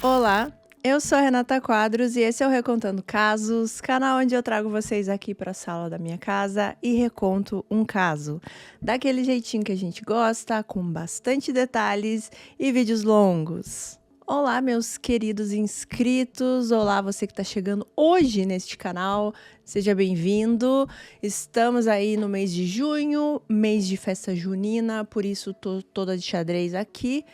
Olá, eu sou a Renata Quadros e esse é o Recontando Casos, canal onde eu trago vocês aqui para a sala da minha casa e reconto um caso. Daquele jeitinho que a gente gosta, com bastante detalhes e vídeos longos. Olá, meus queridos inscritos, olá você que está chegando hoje neste canal, seja bem-vindo. Estamos aí no mês de junho, mês de festa junina, por isso tô toda de xadrez aqui.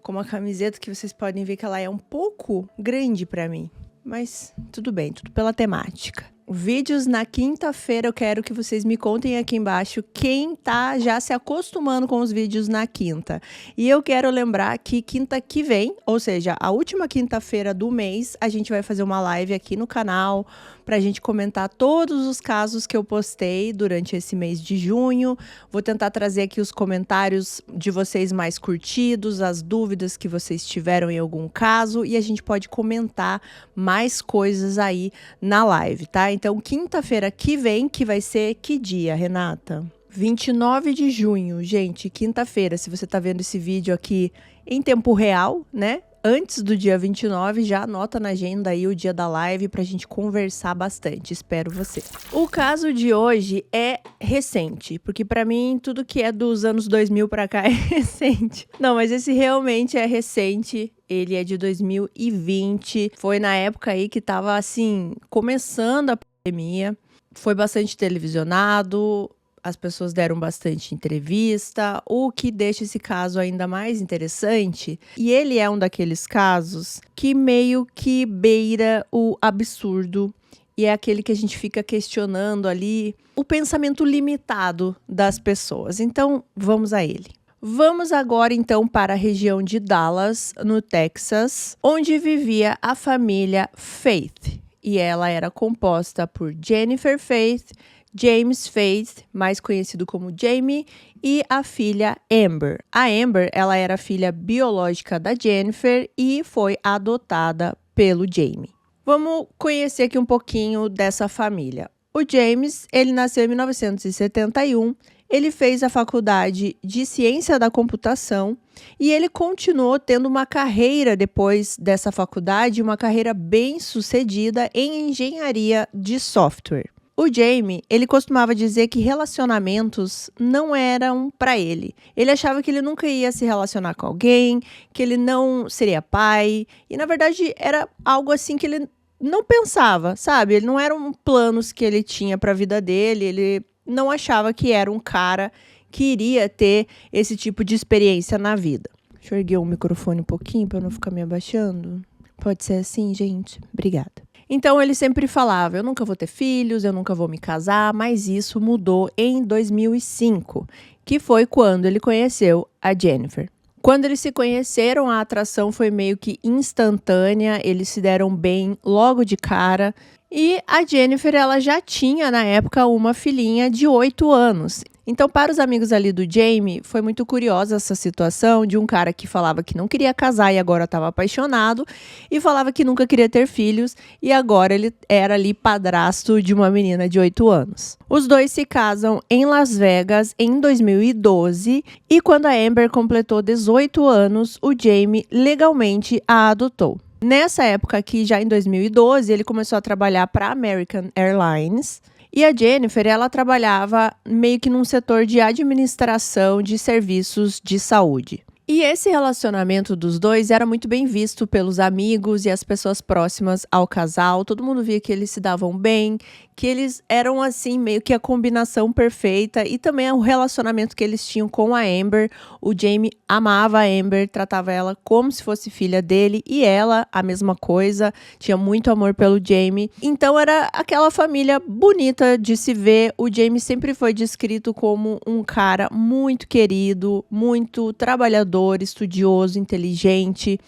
Com uma camiseta que vocês podem ver que ela é um pouco grande para mim. Mas tudo bem, tudo pela temática. Vídeos na quinta-feira, eu quero que vocês me contem aqui embaixo quem tá já se acostumando com os vídeos na quinta. E eu quero lembrar que quinta que vem, ou seja, a última quinta-feira do mês, a gente vai fazer uma live aqui no canal pra gente comentar todos os casos que eu postei durante esse mês de junho. Vou tentar trazer aqui os comentários de vocês mais curtidos, as dúvidas que vocês tiveram em algum caso e a gente pode comentar mais coisas aí na live, tá? Então, quinta-feira que vem, que vai ser que dia, Renata? 29 de junho, gente, quinta-feira. Se você tá vendo esse vídeo aqui em tempo real, né? Antes do dia 29, já anota na agenda aí o dia da live pra gente conversar bastante. Espero você. O caso de hoje é recente, porque pra mim tudo que é dos anos 2000 pra cá é recente. Não, mas esse realmente é recente. Ele é de 2020. Foi na época aí que tava assim, começando a pandemia. Foi bastante televisionado. As pessoas deram bastante entrevista, o que deixa esse caso ainda mais interessante. E ele é um daqueles casos que meio que beira o absurdo. E é aquele que a gente fica questionando ali o pensamento limitado das pessoas. Então, vamos a ele. Vamos agora, então, para a região de Dallas, no Texas, onde vivia a família Faith. E ela era composta por Jennifer Faith, James Faith, mais conhecido como Jamie, e a filha Amber. A Amber, ela era filha biológica da Jennifer e foi adotada pelo Jamie. Vamos conhecer aqui um pouquinho dessa família. O James, ele nasceu em 1971, ele fez a faculdade de Ciência da Computação e ele continuou tendo uma carreira depois dessa faculdade, uma carreira bem sucedida em engenharia de software. O Jamie, ele costumava dizer que relacionamentos não eram para ele. Ele achava que ele nunca ia se relacionar com alguém, que ele não seria pai. E, na verdade, era algo assim que ele não pensava, sabe? Ele não eram planos que ele tinha para a vida dele. Ele não achava que era um cara que iria ter esse tipo de experiência na vida. Deixa eu erguer o microfone um pouquinho para não ficar me abaixando. Pode ser assim, gente? Obrigada. Então, ele sempre falava, eu nunca vou ter filhos, eu nunca vou me casar, mas isso mudou em 2005, que foi quando ele conheceu a Jennifer. Quando eles se conheceram, a atração foi meio que instantânea, eles se deram bem logo de cara. E a Jennifer, ela já tinha, na época, uma filhinha de 8 anos. Então, para os amigos ali do Jamie, foi muito curiosa essa situação de um cara que falava que não queria casar e agora estava apaixonado, e falava que nunca queria ter filhos, e agora ele era ali padrasto de uma menina de 8 anos. Os dois se casam em Las Vegas em 2012, e quando a Amber completou 18 anos, o Jamie legalmente a adotou. Nessa época aqui, já em 2012, ele começou a trabalhar para a American Airlines. E a Jennifer, ela trabalhava meio que num setor de administração de serviços de saúde. E esse relacionamento dos dois era muito bem visto pelos amigos e as pessoas próximas ao casal. Todo mundo via que eles se davam bem, que eles eram assim meio que a combinação perfeita e também o relacionamento que eles tinham com a Amber. O Jamie amava a Amber, tratava ela como se fosse filha dele e ela a mesma coisa, tinha muito amor pelo Jamie. Então era aquela família bonita de se ver. O Jamie sempre foi descrito como um cara muito querido, muito trabalhador, estudioso, inteligente,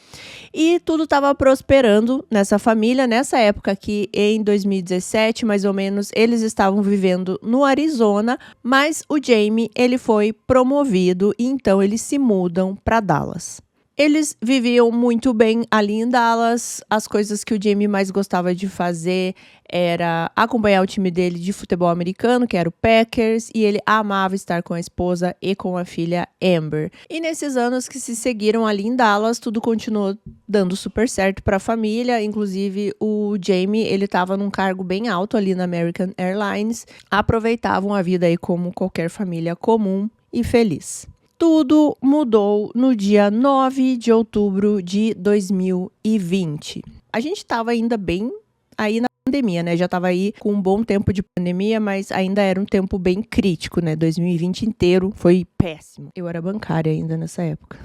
e tudo estava prosperando nessa família. Nessa época aqui, em 2017, mais ou menos, eles estavam vivendo no Arizona, mas o Jamie, ele foi promovido e então eles se mudam para Dallas. Eles viviam muito bem ali em Dallas. As coisas que o Jamie mais gostava de fazer era acompanhar o time dele de futebol americano, que era o Packers, e ele amava estar com a esposa e com a filha Amber. E nesses anos que se seguiram ali em Dallas, tudo continuou dando super certo para a família. Inclusive, o Jamie, ele estava num cargo bem alto ali na American Airlines. Aproveitavam a vida aí como qualquer família comum e feliz. Tudo mudou no dia 9 de outubro de 2020. A gente estava ainda bem aí na pandemia, né? Já estava aí com um bom tempo de pandemia, mas ainda era um tempo bem crítico, né? 2020 inteiro foi péssimo. Eu era bancária ainda nessa época.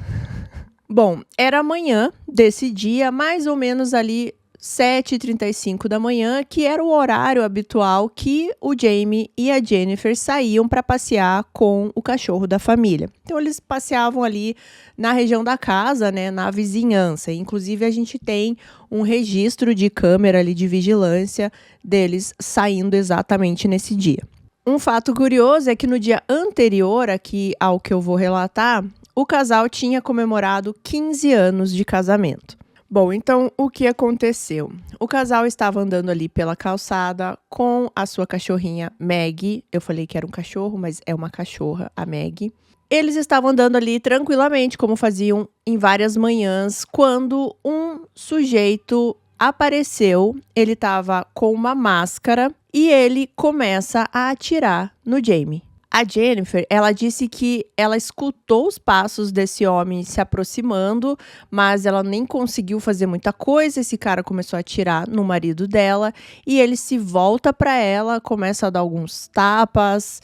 Bom, era amanhã desse dia, mais ou menos ali 7h35 da manhã, que era o horário habitual que o Jamie e a Jennifer saíam para passear com o cachorro da família. Então, eles passeavam ali na região da casa, né, na vizinhança. Inclusive, a gente tem um registro de câmera ali de vigilância deles saindo exatamente nesse dia. Um fato curioso é que no dia anterior aqui ao que eu vou relatar, o casal tinha comemorado 15 anos de casamento. Bom, então o que aconteceu? O casal estava andando ali pela calçada com a sua cachorrinha Maggie. Eu falei que era um cachorro, mas é uma cachorra, a Maggie. Eles estavam andando ali tranquilamente, como faziam em várias manhãs, quando um sujeito apareceu. Ele estava com uma máscara e ele começa a atirar no Jamie. A Jennifer, ela disse que ela escutou os passos desse homem se aproximando, mas ela nem conseguiu fazer muita coisa. Esse cara começou a atirar no marido dela e ele se volta para ela, começa a dar alguns tapas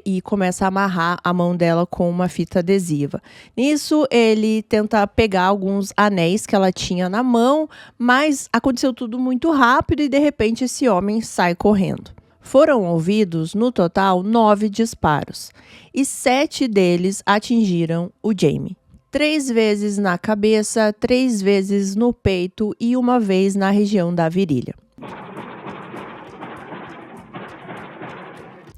e começa a amarrar a mão dela com uma fita adesiva. Nisso, ele tenta pegar alguns anéis que ela tinha na mão, mas aconteceu tudo muito rápido e de repente esse homem sai correndo. Foram ouvidos, no total, 9 disparos, e 7 deles atingiram o Jamie. 3 vezes na cabeça, 3 vezes no peito e 1 vez na região da virilha.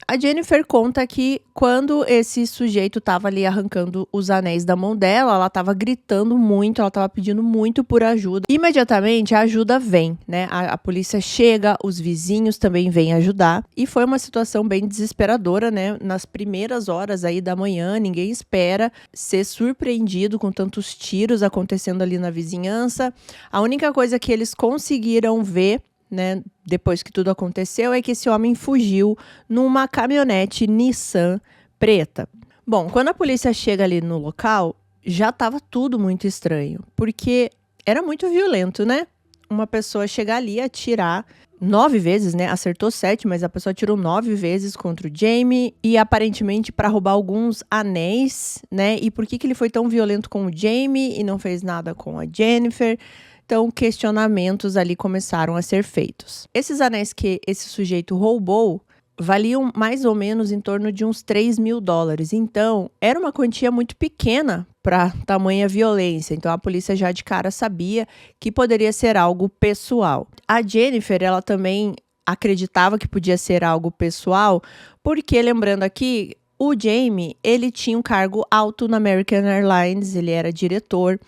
A Jennifer conta que quando esse sujeito estava ali arrancando os anéis da mão dela, ela estava gritando muito, ela estava pedindo muito por ajuda. Imediatamente a ajuda vem, né? A polícia chega, os vizinhos também vêm ajudar. E foi uma situação bem desesperadora, né? Nas primeiras horas aí da manhã, ninguém espera ser surpreendido com tantos tiros acontecendo ali na vizinhança. A única coisa que eles conseguiram ver, né, depois que tudo aconteceu, é que esse homem fugiu numa caminhonete Nissan preta. Bom, quando a polícia chega ali no local, já estava tudo muito estranho, porque era muito violento, né? Uma pessoa chegar ali e atirar 9 vezes, né? Acertou 7, mas a pessoa atirou 9 vezes contra o Jamie e aparentemente para roubar alguns anéis, né? E por que ele foi tão violento com o Jamie e não fez nada com a Jennifer? Então, questionamentos ali começaram a ser feitos. Esses anéis que esse sujeito roubou valiam mais ou menos em torno de uns $3.000. Então, era uma quantia muito pequena para tamanha violência. Então, a polícia já de cara sabia que poderia ser algo pessoal. A Jennifer, ela também acreditava que podia ser algo pessoal, porque, lembrando aqui, o Jamie, ele tinha um cargo alto na American Airlines, ele era diretor.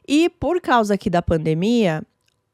E por causa aqui da pandemia,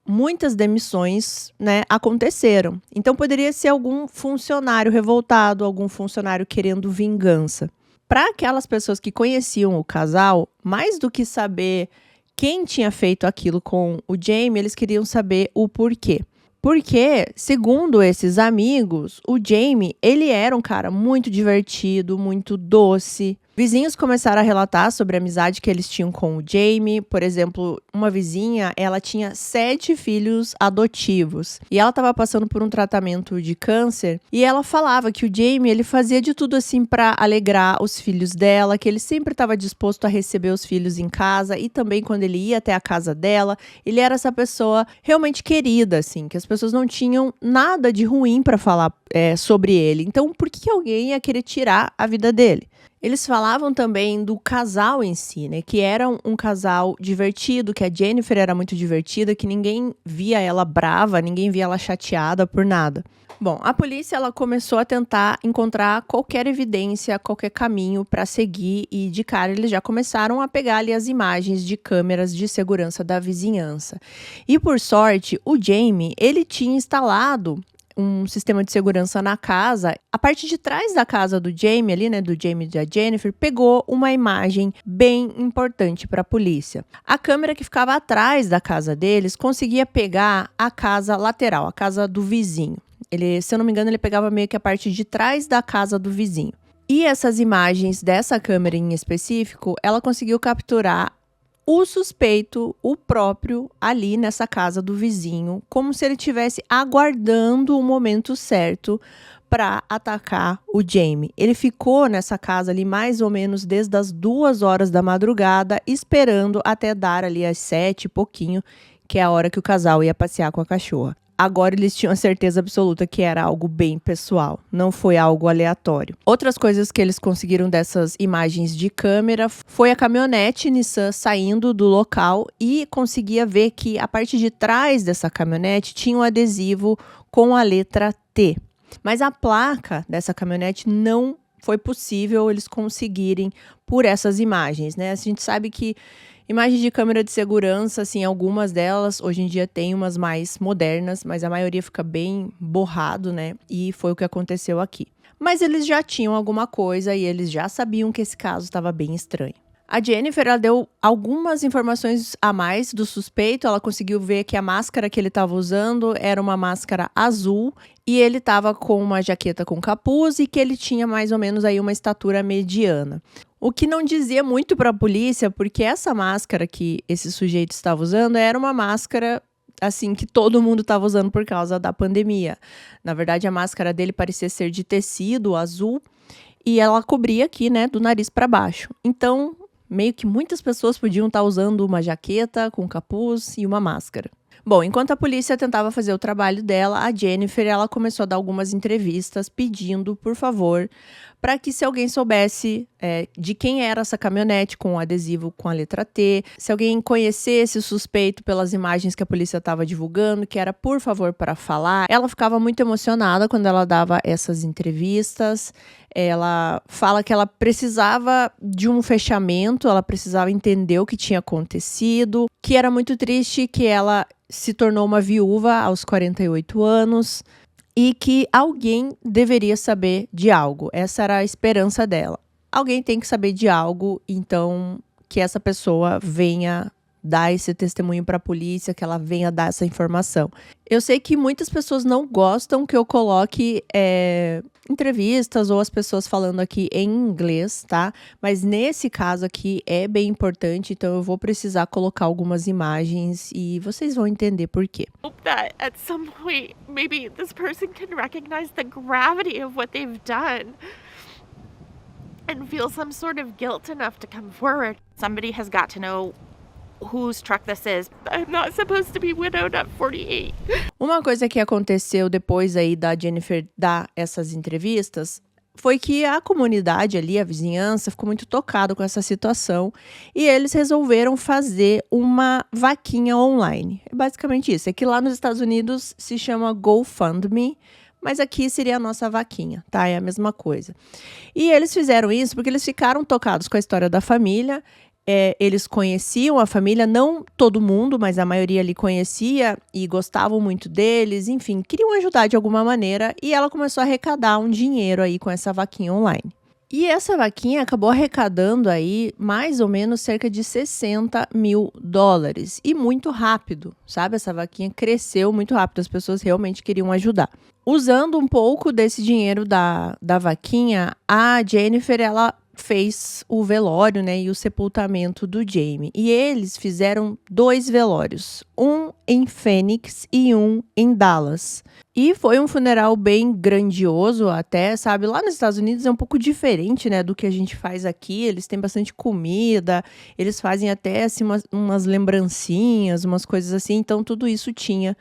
muitas demissões, né, aconteceram. Então poderia ser algum funcionário revoltado, algum funcionário querendo vingança. Para aquelas pessoas que conheciam o casal, mais do que saber quem tinha feito aquilo com o Jamie, eles queriam saber o porquê. Porque, segundo esses amigos, o Jamie, ele era um cara muito divertido, muito doce. Vizinhos começaram a relatar sobre a amizade que eles tinham com o Jamie. Por exemplo, uma vizinha, ela tinha 7 filhos adotivos. E ela estava passando por um tratamento de câncer. E ela falava que o Jamie, ele fazia de tudo assim para alegrar os filhos dela. Que ele sempre estava disposto a receber os filhos em casa. E também quando ele ia até a casa dela, ele era essa pessoa realmente querida, assim. Que as pessoas não tinham nada de ruim para falar sobre ele. Então, por que alguém ia querer tirar a vida dele? Eles falavam também do casal em si, né, que era um casal divertido, que a Jennifer era muito divertida, que ninguém via ela brava, ninguém via ela chateada por nada. Bom, a polícia ela começou a tentar encontrar qualquer evidência, qualquer caminho para seguir e de cara eles já começaram a pegar ali as imagens de câmeras de segurança da vizinhança. E por sorte, o Jamie, ele tinha instalado um sistema de segurança na casa. A parte de trás da casa do Jamie ali, né, do Jamie e da Jennifer, pegou uma imagem bem importante para a polícia. A câmera que ficava atrás da casa deles conseguia pegar a casa lateral, a casa do vizinho. Ele, se eu não me engano, ele pegava meio que a parte de trás da casa do vizinho. E essas imagens dessa câmera em específico, ela conseguiu capturar o suspeito, o próprio, ali nessa casa do vizinho, como se ele estivesse aguardando o momento certo para atacar o Jamie. Ele ficou nessa casa ali mais ou menos desde as 2 horas da madrugada, esperando até dar ali às 7 e pouquinho, que é a hora que o casal ia passear com a cachorra. Agora eles tinham a certeza absoluta que era algo bem pessoal, não foi algo aleatório. Outras coisas que eles conseguiram dessas imagens de câmera foi a caminhonete Nissan saindo do local e conseguia ver que a parte de trás dessa caminhonete tinha um adesivo com a letra T. Mas a placa dessa caminhonete não foi possível eles conseguirem por essas imagens, né? A gente sabe que imagens de câmera de segurança, assim, algumas delas, hoje em dia tem umas mais modernas, mas a maioria fica bem borrado, né? E foi o que aconteceu aqui. Mas eles já tinham alguma coisa e eles já sabiam que esse caso estava bem estranho. A Jennifer, ela deu algumas informações a mais do suspeito. Ela conseguiu ver que a máscara que ele estava usando era uma máscara azul e ele estava com uma jaqueta com capuz e que ele tinha mais ou menos aí uma estatura mediana. O que não dizia muito para a polícia, porque essa máscara que esse sujeito estava usando era uma máscara assim que todo mundo estava usando por causa da pandemia. Na verdade, a máscara dele parecia ser de tecido azul e ela cobria aqui, né, do nariz para baixo. Então, meio que muitas pessoas podiam estar usando uma jaqueta com capuz e uma máscara. Bom, enquanto a polícia tentava fazer o trabalho dela, a Jennifer ela começou a dar algumas entrevistas pedindo, por favor, para que se alguém soubesse de quem era essa caminhonete com o adesivo com a letra T, se alguém conhecesse o suspeito pelas imagens que a polícia estava divulgando, que era por favor para falar. Ela ficava muito emocionada quando ela dava essas entrevistas. Ela fala que ela precisava de um fechamento, ela precisava entender o que tinha acontecido, que era muito triste que ela se tornou uma viúva aos 48 anos e que alguém deveria saber de algo. Essa era a esperança dela. Alguém tem que saber de algo, então que essa pessoa venha dar esse testemunho para a polícia, que ela venha dar essa informação. Eu sei que muitas pessoas não gostam que eu coloque entrevistas ou as pessoas falando aqui em inglês, tá? Mas nesse caso aqui é bem importante, então eu vou precisar colocar algumas imagens e vocês vão entender por quê. Hope that at some point maybe this person can recognize the gravity of what they've done and feel some sort of guilt enough to come forward. Somebody has got to know whose truck this is. I'm not supposed to be widowed at 48. Uma coisa que aconteceu depois aí da Jennifer dar essas entrevistas foi que a comunidade ali, a vizinhança, ficou muito tocada com essa situação e eles resolveram fazer uma vaquinha online. É basicamente isso. É que lá nos Estados Unidos se chama GoFundMe, mas aqui seria a nossa vaquinha, tá? É a mesma coisa. E eles fizeram isso porque eles ficaram tocados com a história da família. Eles conheciam a família, não todo mundo, mas a maioria ali conhecia e gostavam muito deles, enfim, queriam ajudar de alguma maneira e ela começou a arrecadar um dinheiro aí com essa vaquinha online. E essa vaquinha acabou arrecadando aí mais ou menos cerca de $60 mil e muito rápido, sabe? Essa vaquinha cresceu muito rápido, as pessoas realmente queriam ajudar. Usando um pouco desse dinheiro da vaquinha, a Jennifer, ela fez o velório, né, e o sepultamento do Jamie. E eles fizeram 2 velórios, um em Phoenix e um em Dallas. E foi um funeral bem grandioso até, sabe? Lá nos Estados Unidos é um pouco diferente, né, do que a gente faz aqui. Eles têm bastante comida, eles fazem até assim, umas lembrancinhas, umas coisas assim. Então tudo isso tinha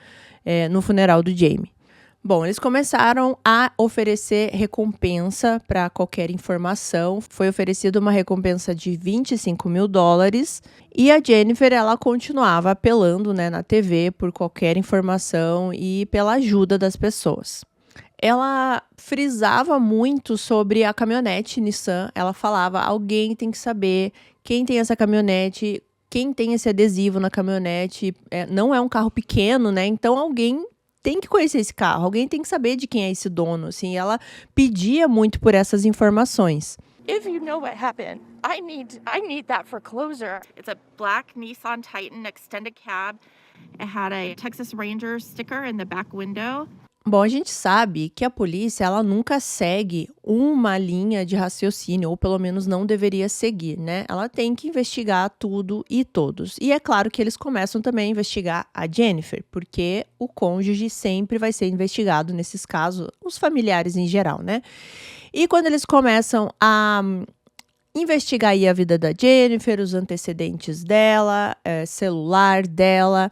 no funeral do Jamie. Bom, eles começaram a oferecer recompensa para qualquer informação. Foi oferecida uma recompensa de $25.000 e a Jennifer, ela continuava apelando, né, na TV por qualquer informação e pela ajuda das pessoas. Ela frisava muito sobre a caminhonete Nissan. Ela falava: alguém tem que saber quem tem essa caminhonete, quem tem esse adesivo na caminhonete. Não é um carro pequeno, né? Então alguém tem que conhecer esse carro, alguém tem que saber de quem é esse dono, assim. Ela pedia muito por essas informações. If you know what happened, I need that for closure. It's a black Nissan Titan extended cab. It had a Texas Ranger sticker in the back window. Bom, a gente sabe que a polícia, ela nunca segue uma linha de raciocínio, ou pelo menos não deveria seguir, né? Ela tem que investigar tudo e todos. E é claro que eles começam também a investigar a Jennifer, porque o cônjuge sempre vai ser investigado nesses casos, os familiares em geral, né? E quando eles começam a investigar aí a vida da Jennifer, os antecedentes dela, celular dela,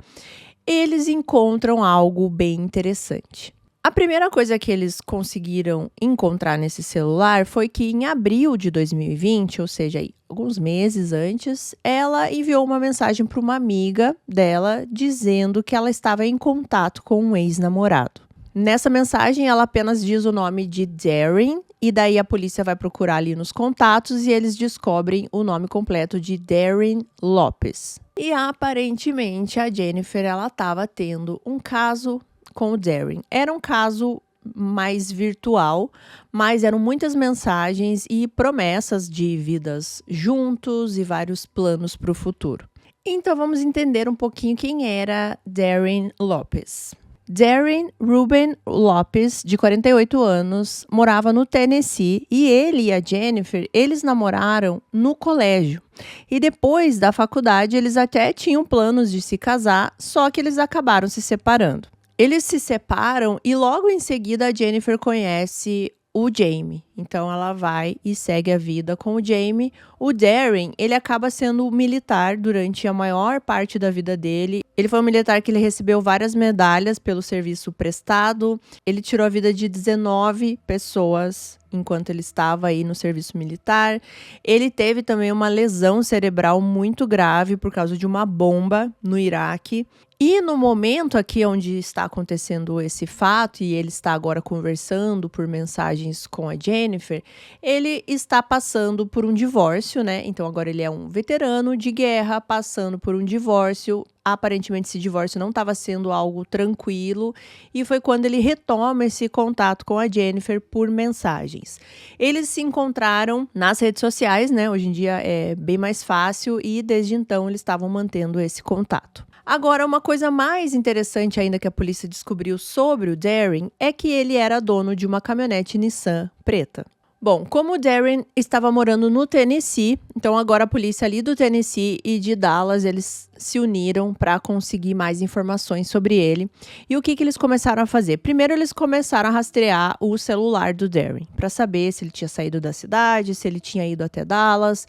eles encontram algo bem interessante. A primeira coisa que eles conseguiram encontrar nesse celular foi que em abril de 2020, ou seja, aí, alguns meses antes, ela enviou uma mensagem para uma amiga dela dizendo que ela estava em contato com um ex-namorado. Nessa mensagem, ela apenas diz o nome de Darren, e daí a polícia vai procurar ali nos contatos e eles descobrem o nome completo de Darren Lopes. E aparentemente a Jennifer, ela estava tendo um caso com o Darren. Era um caso mais virtual, mas eram muitas mensagens e promessas de vidas juntos e vários planos para o futuro. Então vamos entender um pouquinho quem era Darren Lopes. Darren Ruben Lopes, de 48 anos, morava no Tennessee e ele e a Jennifer, eles namoraram no colégio. E depois da faculdade, eles até tinham planos de se casar, só que eles acabaram se separando. Eles se separam e logo em seguida a Jennifer conhece o Jamie. Então ela vai e segue a vida com o Jamie. O Darren, ele acaba sendo militar durante a maior parte da vida dele. Ele foi um militar que ele recebeu várias medalhas pelo serviço prestado. Ele tirou a vida de 19 pessoas enquanto ele estava aí no serviço militar. Ele teve também uma lesão cerebral muito grave por causa de uma bomba no Iraque. E no momento aqui onde está acontecendo esse fato, e ele está agora conversando por mensagens com a Jennifer, ele está passando por um divórcio, né? Então agora ele é um veterano de guerra passando por um divórcio. Aparentemente esse divórcio não estava sendo algo tranquilo e foi quando ele retoma esse contato com a Jennifer por mensagens. Eles se encontraram nas redes sociais, né? Hoje em dia é bem mais fácil e desde então eles estavam mantendo esse contato. Agora, uma coisa mais interessante ainda que a polícia descobriu sobre o Darren é que ele era dono de uma caminhonete Nissan preta. Bom, como o Darren estava morando no Tennessee, então agora a polícia ali do Tennessee e de Dallas, eles se uniram para conseguir mais informações sobre ele. E o que eles começaram a fazer? Primeiro, eles começaram a rastrear o celular do Darren, para saber se ele tinha saído da cidade, se ele tinha ido até Dallas.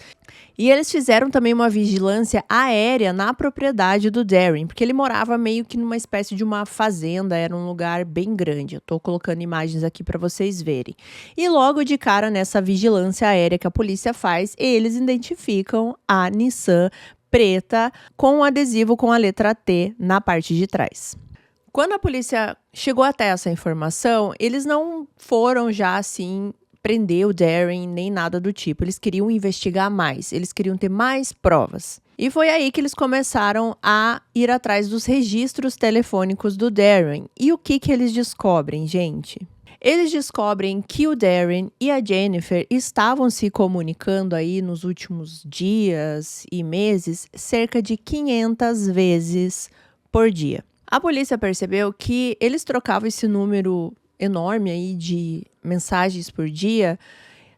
E eles fizeram também uma vigilância aérea na propriedade do Darren, porque ele morava meio que numa espécie de uma fazenda, era um lugar bem grande. Eu tô colocando imagens aqui para vocês verem. E logo de cara, nessa vigilância aérea que a polícia faz, eles identificam a Nissan preta com um adesivo com a letra T na parte de trás. Quando a polícia chegou até essa informação, eles não foram já assim prender o Darren nem nada do tipo. Eles queriam investigar mais, eles queriam ter mais provas. E foi aí que eles começaram a ir atrás dos registros telefônicos do Darren. E o que eles descobrem, gente? Eles descobrem que o Darren e a Jennifer estavam se comunicando aí nos últimos dias e meses cerca de 500 vezes por dia. A polícia percebeu que eles trocavam esse número enorme aí de mensagens por dia,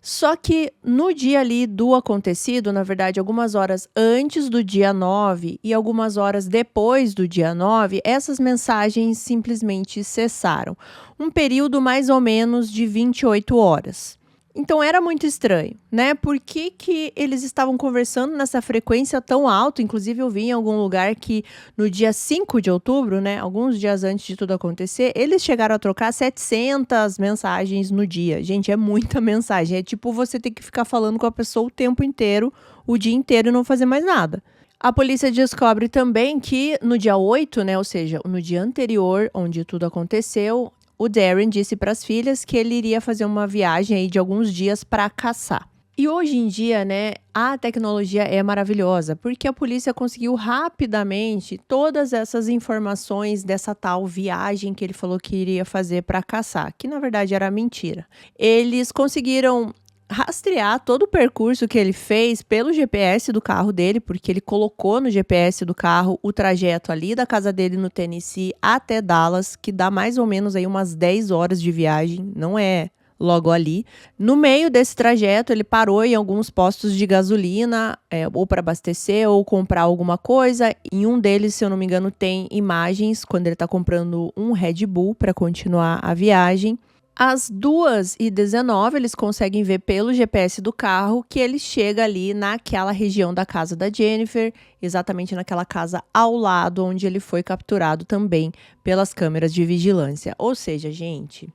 só que no dia ali do acontecido, na verdade, algumas horas antes do dia 9 e algumas horas depois do dia 9, essas mensagens simplesmente cessaram. Um período mais ou menos de 28 horas. Então era muito estranho, né? Por que que eles estavam conversando nessa frequência tão alta? Inclusive eu vi em algum lugar que no dia 5 de outubro, né, alguns dias antes de tudo acontecer, eles chegaram a trocar 700 mensagens no dia. Gente, é muita mensagem. É tipo você ter que ficar falando com a pessoa o tempo inteiro, o dia inteiro e não fazer mais nada. A polícia descobre também que no dia 8, né, ou seja, no dia anterior, onde tudo aconteceu, o Darren disse para as filhas que ele iria fazer uma viagem aí de alguns dias para caçar. E hoje em dia, né, a tecnologia é maravilhosa, porque a polícia conseguiu rapidamente todas essas informações dessa tal viagem que ele falou que iria fazer para caçar, que na verdade era mentira. Eles conseguiram rastrear todo o percurso que ele fez pelo GPS do carro dele, porque ele colocou no GPS do carro o trajeto ali da casa dele no Tennessee até Dallas, que dá mais ou menos aí umas 10 horas de viagem, não é logo ali. No meio desse trajeto, ele parou em alguns postos de gasolina, ou para abastecer ou comprar alguma coisa. Em um deles, se eu não me engano, tem imagens quando ele está comprando um Red Bull para continuar a viagem. Às 2h19, eles conseguem ver pelo GPS do carro que ele chega ali naquela região da casa da Jennifer, exatamente naquela casa ao lado onde ele foi capturado também pelas câmeras de vigilância. Ou seja, gente,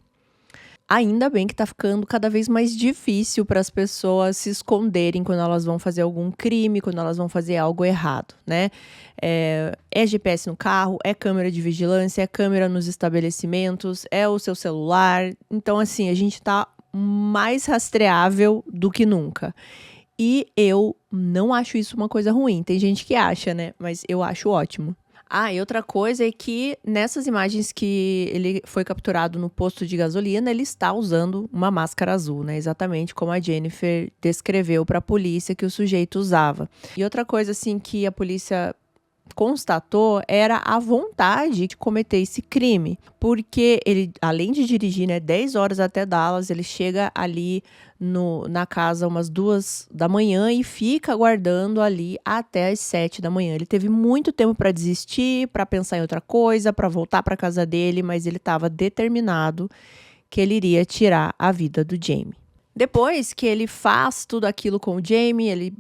ainda bem que tá ficando cada vez mais difícil para as pessoas se esconderem quando elas vão fazer algum crime, quando elas vão fazer algo errado, né? É GPS no carro, é câmera de vigilância, é câmera nos estabelecimentos, é o seu celular. Então, assim, a gente tá mais rastreável do que nunca. E eu não acho isso uma coisa ruim. Tem gente que acha, né? Mas eu acho ótimo. Ah, e outra coisa é que nessas imagens que ele foi capturado no posto de gasolina, ele está usando uma máscara azul, né? Exatamente como a Jennifer descreveu para a polícia que o sujeito usava. E outra coisa, assim, que a polícia constatou era a vontade de cometer esse crime, porque ele, além de dirigir, né, 10 horas até Dallas, ele chega ali na casa umas 2 da manhã e fica aguardando ali até as 7 da manhã. Ele teve muito tempo para desistir, para pensar em outra coisa, para voltar para casa dele, mas ele estava determinado que ele iria tirar a vida do Jamie. Depois que ele faz tudo aquilo com o Jamie, ele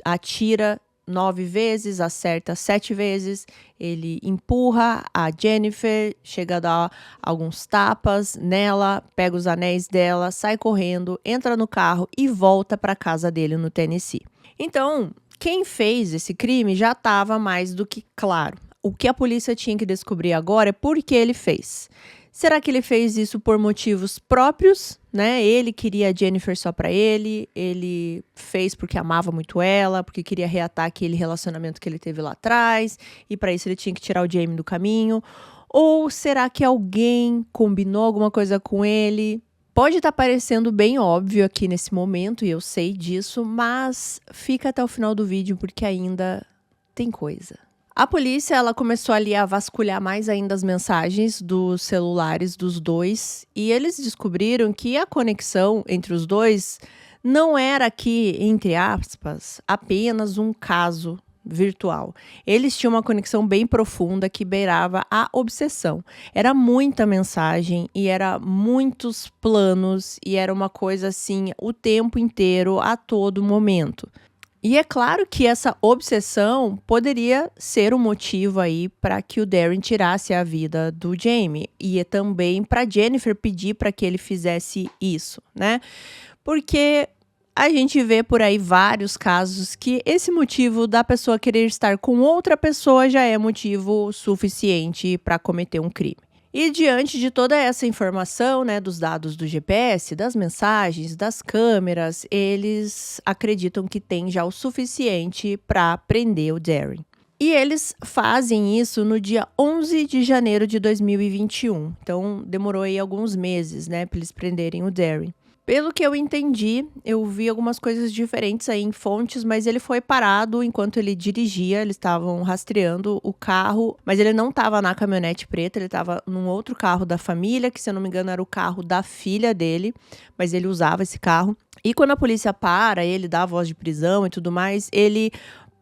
atira 9 vezes, acerta 7 vezes, ele empurra a Jennifer, chega a dar alguns tapas nela, pega os anéis dela, sai correndo, entra no carro e volta para casa dele no Tennessee. Então, quem fez esse crime já estava mais do que claro. O que a polícia tinha que descobrir agora é por que ele fez. Será que ele fez isso por motivos próprios, né? Ele queria a Jennifer só pra ele fez porque amava muito ela, porque queria reatar aquele relacionamento que ele teve lá atrás, e para isso ele tinha que tirar o Jamie do caminho. Ou será que alguém combinou alguma coisa com ele? Pode estar parecendo bem óbvio aqui nesse momento, e eu sei disso, mas fica até o final do vídeo porque ainda tem coisa. A polícia, ela começou ali a vasculhar mais ainda as mensagens dos celulares dos dois e eles descobriram que a conexão entre os dois não era aqui, entre aspas, apenas um caso virtual. Eles tinham uma conexão bem profunda que beirava a obsessão. Era muita mensagem e era muitos planos e era uma coisa assim o tempo inteiro, a todo momento. E é claro que essa obsessão poderia ser um motivo aí para que o Darren tirasse a vida do Jamie. E é também para Jennifer pedir para que ele fizesse isso, né? Porque a gente vê por aí vários casos que esse motivo da pessoa querer estar com outra pessoa já é motivo suficiente para cometer um crime. E diante de toda essa informação, né, dos dados do GPS, das mensagens, das câmeras, eles acreditam que tem já o suficiente para prender o Darren. E eles fazem isso no dia 11 de janeiro de 2021. Então, demorou aí alguns meses, né, para eles prenderem o Darren. Pelo que eu entendi, eu vi algumas coisas diferentes aí em fontes, mas ele foi parado enquanto ele dirigia, eles estavam rastreando o carro, mas ele não estava na caminhonete preta, ele estava num outro carro da família, que se eu não me engano era o carro da filha dele, mas ele usava esse carro. E quando a polícia para, ele dá a voz de prisão e tudo mais, ele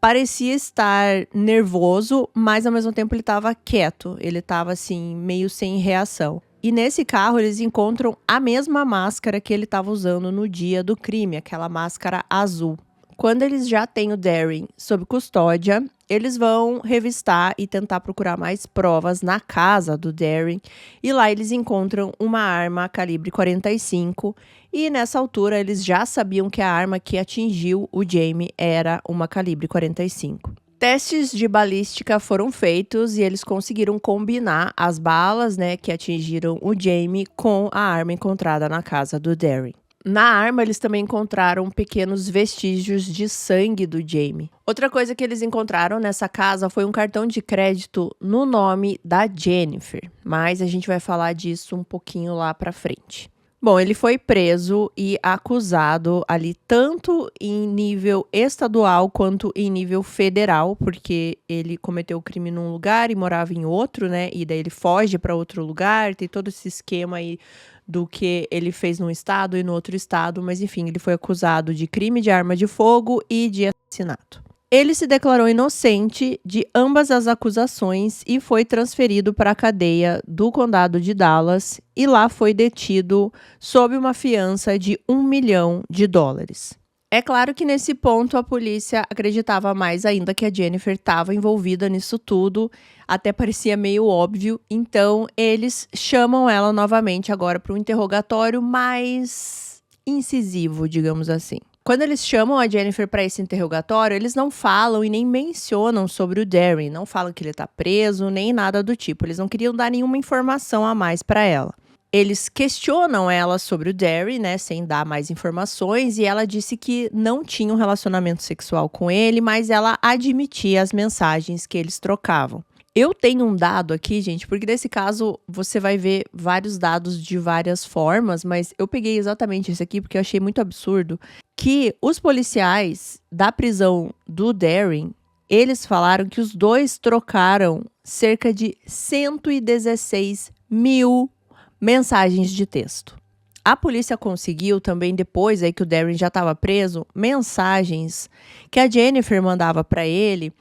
parecia estar nervoso, mas ao mesmo tempo ele estava quieto, ele estava assim, meio sem reação. E nesse carro eles encontram a mesma máscara que ele estava usando no dia do crime, aquela máscara azul. Quando eles já têm o Darren sob custódia, eles vão revistar e tentar procurar mais provas na casa do Darren. E lá eles encontram uma arma calibre 45. E nessa altura eles já sabiam que a arma que atingiu o Jamie era uma calibre 45. Testes de balística foram feitos e eles conseguiram combinar as balas, que atingiram o Jamie com a arma encontrada na casa do Darren. Na arma, eles também encontraram pequenos vestígios de sangue do Jamie. Outra coisa que eles encontraram nessa casa foi um cartão de crédito no nome da Jennifer, mas a gente vai falar disso um pouquinho lá pra frente. Bom, ele foi preso e acusado ali tanto em nível estadual quanto em nível federal, porque ele cometeu o crime num lugar e morava em outro, e daí ele foge para outro lugar, tem todo esse esquema aí do que ele fez num estado e no outro estado, mas enfim, ele foi acusado de crime de arma de fogo e de assassinato. Ele se declarou inocente de ambas as acusações e foi transferido para a cadeia do condado de Dallas e lá foi detido sob uma fiança de $1 milhão. É claro que nesse ponto a polícia acreditava mais ainda que a Jennifer estava envolvida nisso tudo, até parecia meio óbvio, então eles chamam ela novamente agora para um interrogatório mais incisivo, digamos assim. Quando eles chamam a Jennifer para esse interrogatório, eles não falam e nem mencionam sobre o Darren, não falam que ele está preso, nem nada do tipo, eles não queriam dar nenhuma informação a mais para ela. Eles questionam ela sobre o Darren, sem dar mais informações, e ela disse que não tinha um relacionamento sexual com ele, mas ela admitia as mensagens que eles trocavam. Eu tenho um dado aqui, gente, porque nesse caso você vai ver vários dados de várias formas, mas eu peguei exatamente esse aqui porque eu achei muito absurdo, que os policiais da prisão do Darren, eles falaram que os dois trocaram cerca de 116 mil mensagens de texto. A polícia conseguiu também, depois aí que o Darren já estava preso, mensagens que a Jennifer mandava para ele,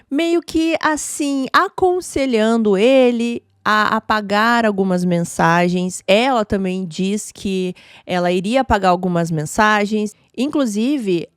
meio que assim, aconselhando ele a apagar algumas mensagens. Ela também diz que ela iria apagar algumas mensagens. Inclusive,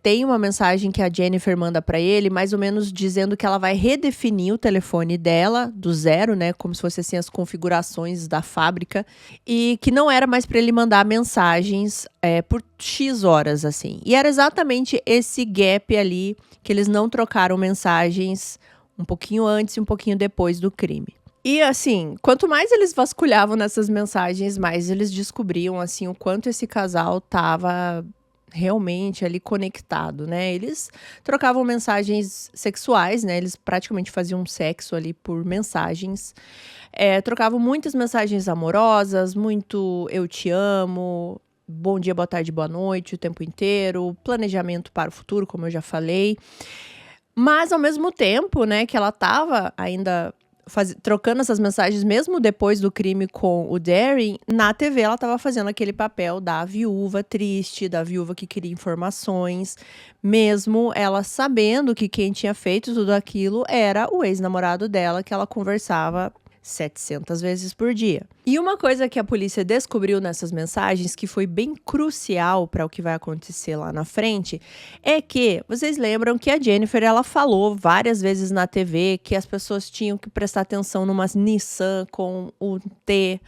tem uma mensagem que a Jennifer manda para ele, mais ou menos dizendo que ela vai redefinir o telefone dela do zero, como se fosse assim as configurações da fábrica, e que não era mais para ele mandar mensagens por X horas, assim. E era exatamente esse gap ali que eles não trocaram mensagens um pouquinho antes e um pouquinho depois do crime. E assim, quanto mais eles vasculhavam nessas mensagens, mais eles descobriam assim o quanto esse casal tava realmente ali conectado, Eles trocavam mensagens sexuais, Eles praticamente faziam sexo ali por mensagens. Trocavam muitas mensagens amorosas, muito eu te amo, bom dia, boa tarde, boa noite, o tempo inteiro, planejamento para o futuro, como eu já falei. Mas ao mesmo tempo, que ela tava ainda trocando essas mensagens, mesmo depois do crime com o Darren, na TV ela estava fazendo aquele papel da viúva triste, da viúva que queria informações, mesmo ela sabendo que quem tinha feito tudo aquilo era o ex-namorado dela, que ela conversava 700 vezes por dia. E uma coisa que a polícia descobriu nessas mensagens, que foi bem crucial para o que vai acontecer lá na frente, é que, vocês lembram que a Jennifer, ela falou várias vezes na TV que as pessoas tinham que prestar atenção numa Nissan com o T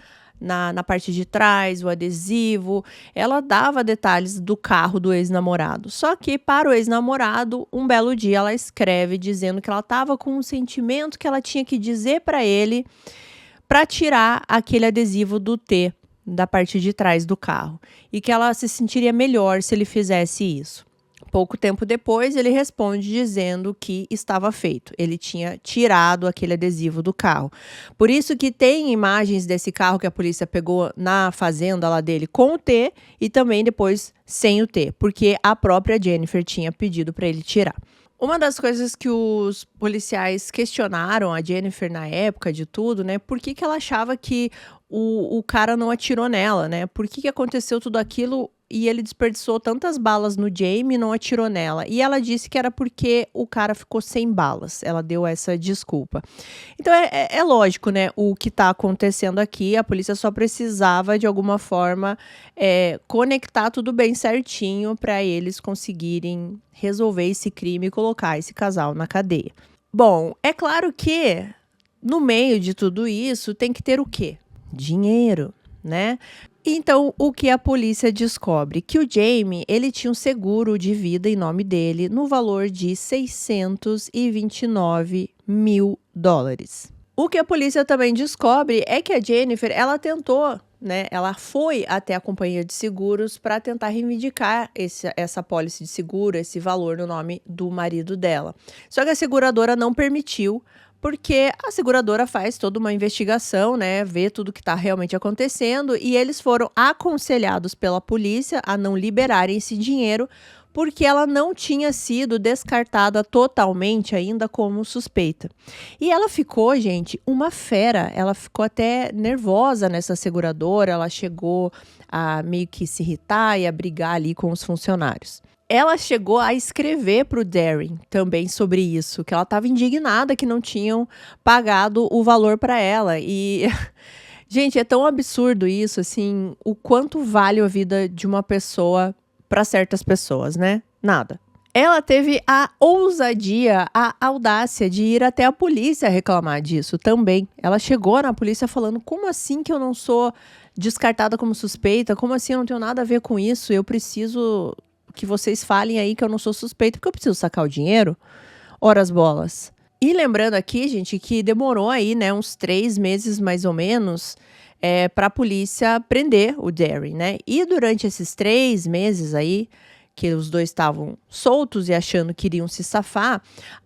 na parte de trás, o adesivo. Ela dava detalhes do carro do ex-namorado. Só que para o ex-namorado, um belo dia ela escreve dizendo que ela estava com um sentimento que ela tinha que dizer para ele para tirar aquele adesivo do T da parte de trás do carro e que ela se sentiria melhor se ele fizesse isso. Pouco tempo depois, ele responde dizendo que estava feito. Ele tinha tirado aquele adesivo do carro. Por isso que tem imagens desse carro que a polícia pegou na fazenda lá dele com o T e também depois sem o T, porque a própria Jennifer tinha pedido para ele tirar. Uma das coisas que os policiais questionaram a Jennifer na época de tudo, por que ela achava que o cara não atirou nela, né? Por que aconteceu tudo aquilo e ele desperdiçou tantas balas no Jamie e não atirou nela? E ela disse que era porque o cara ficou sem balas. Ela deu essa desculpa. Então é lógico, né? O que tá acontecendo aqui, a polícia só precisava de alguma forma conectar tudo bem certinho para eles conseguirem resolver esse crime e colocar esse casal na cadeia. Bom, é claro que no meio de tudo isso tem que ter o quê? Dinheiro, né? Então, o que a polícia descobre? Que o Jamie, ele tinha um seguro de vida em nome dele no valor de $629 mil. O que a polícia também descobre é que a Jennifer, ela tentou, né? Ela foi até a companhia de seguros para tentar reivindicar essa pólice de seguro, esse valor no nome do marido dela. Só que a seguradora não permitiu, porque a seguradora faz toda uma investigação, né, vê tudo que está realmente acontecendo, e eles foram aconselhados pela polícia a não liberarem esse dinheiro, porque ela não tinha sido descartada totalmente ainda como suspeita. E ela ficou, gente, uma fera, ela ficou até nervosa nessa seguradora, ela chegou a meio que se irritar e a brigar ali com os funcionários. Ela chegou a escrever para o Darren também sobre isso, que ela estava indignada que não tinham pagado o valor para ela. E, gente, é tão absurdo isso, assim, o quanto vale a vida de uma pessoa para certas pessoas, né? Nada. Ela teve a ousadia, a audácia de ir até a polícia reclamar disso também. Ela chegou na polícia falando: como assim que eu não sou descartada como suspeita? Como assim eu não tenho nada a ver com isso? Eu preciso que vocês falem aí que eu não sou suspeita, porque eu preciso sacar o dinheiro. Ora as bolas. E lembrando aqui, gente, que demorou aí, né, uns 3 meses mais ou menos, para a polícia prender o Darren, né? E durante esses 3 meses aí, que os dois estavam soltos e achando que iriam se safar,